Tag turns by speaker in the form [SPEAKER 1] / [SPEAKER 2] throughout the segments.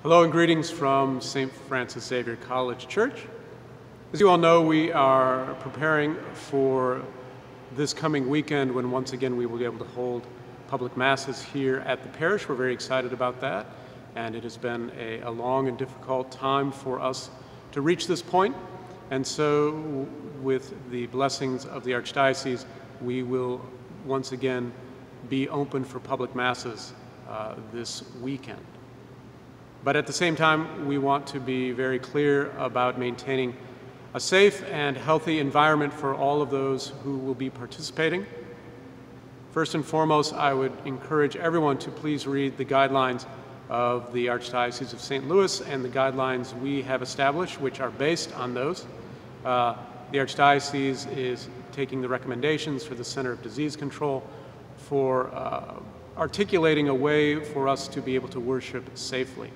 [SPEAKER 1] Hello and greetings from St. Francis Xavier College Church. As you all know, we are preparing for this coming weekend when once again we will be able to hold public masses here at the parish. We're very excited about that, and it has been a long and difficult time for us to reach this point. And so with the blessings of the Archdiocese, we will once again be open for public masses this weekend. But at the same time, we want to be very clear about maintaining a safe and healthy environment for all of those who will be participating. First and foremost, I would encourage everyone to please read the guidelines of the Archdiocese of St. Louis and the guidelines we have established, which are based on those. The Archdiocese is taking the recommendations for the Center of Disease Control for articulating a way for us to be able to worship safely.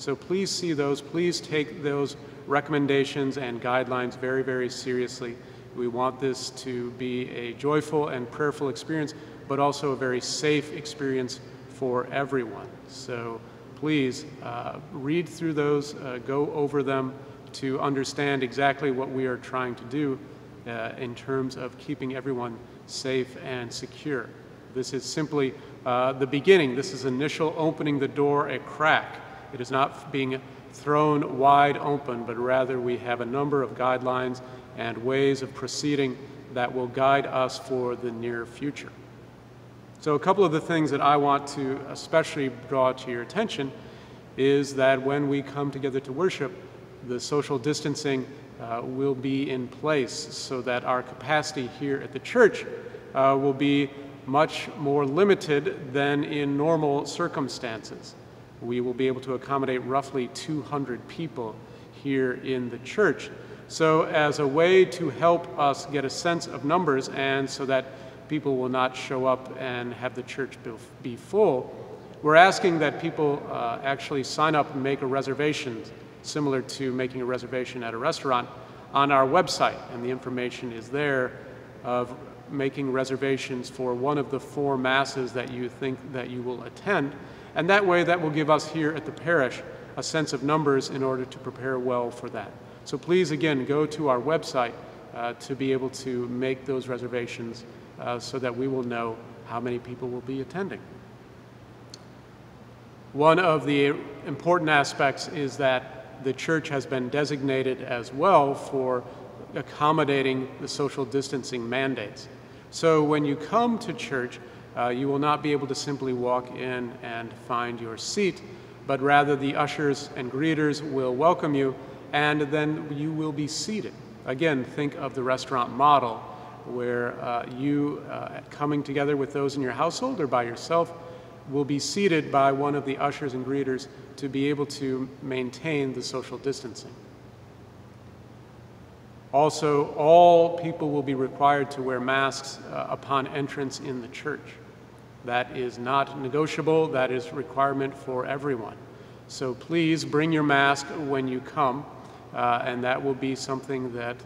[SPEAKER 1] So please see those, please take those recommendations and guidelines very, very seriously. We want this to be a joyful and prayerful experience, but also a very safe experience for everyone. So please read through those, go over them to understand exactly what we are trying to do in terms of keeping everyone safe and secure. This is simply the beginning. This is initial opening the door a crack. It is not being thrown wide open, but rather we have a number of guidelines and ways of proceeding that will guide us for the near future. So a couple of the things that I want to especially draw to your attention is that when we come together to worship, the social distancing will be in place so that our capacity here at the church will be much more limited than in normal circumstances. We will be able to accommodate roughly 200 people here in the church. So as a way to help us get a sense of numbers and so that people will not show up and have the church be full, we're asking that people actually sign up and make a reservation, similar to making a reservation at a restaurant, on our website. And the information is there of making reservations for one of the 4 masses that you think that you will attend. And that way, that will give us here at the parish a sense of numbers in order to prepare well for that. So please, again, go to our website to be able to make those reservations so that we will know how many people will be attending. One of the important aspects is that the church has been designated as well for accommodating the social distancing mandates. So when you come to church, you will not be able to simply walk in and find your seat, but rather the ushers and greeters will welcome you, and then you will be seated. Again, think of the restaurant model, where you, coming together with those in your household or by yourself, will be seated by one of the ushers and greeters to be able to maintain the social distancing. Also, all people will be required to wear masks upon entrance in the church. That is not negotiable. That is a requirement for everyone. So please bring your mask when you come, and that will be something that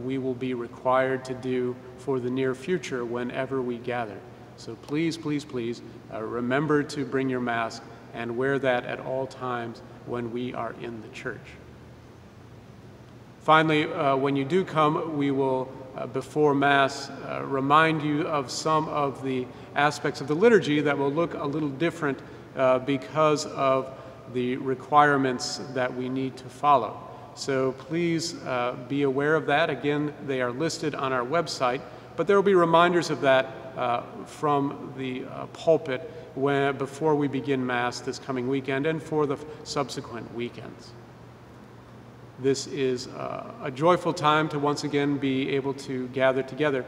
[SPEAKER 1] we will be required to do for the near future whenever we gather. So please, please, please remember to bring your mask and wear that at all times when we are in the church. Finally, when you do come, we will, before Mass, remind you of some of the aspects of the liturgy that will look a little different because of the requirements that we need to follow. So please be aware of that. Again, they are listed on our website, but there will be reminders of that from the pulpit before we begin Mass this coming weekend and for the subsequent weekends. This is a joyful time to once again be able to gather together,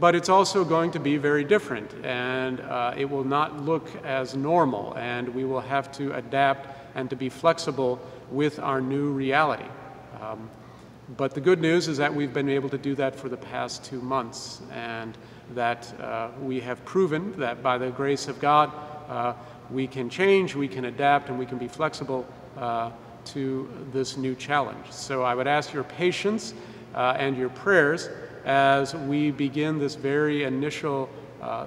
[SPEAKER 1] but it's also going to be very different, and it will not look as normal, and we will have to adapt and to be flexible with our new reality. But the good news is that we've been able to do that for the past 2 months, and that we have proven that by the grace of God, we can change, we can adapt, and we can be flexible to this new challenge. So I would ask your patience and your prayers as we begin this very initial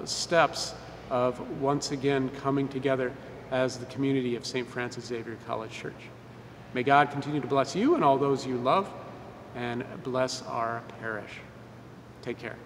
[SPEAKER 1] steps of once again coming together as the community of St. Francis Xavier College Church. May God continue to bless you and all those you love, and bless our parish. Take care.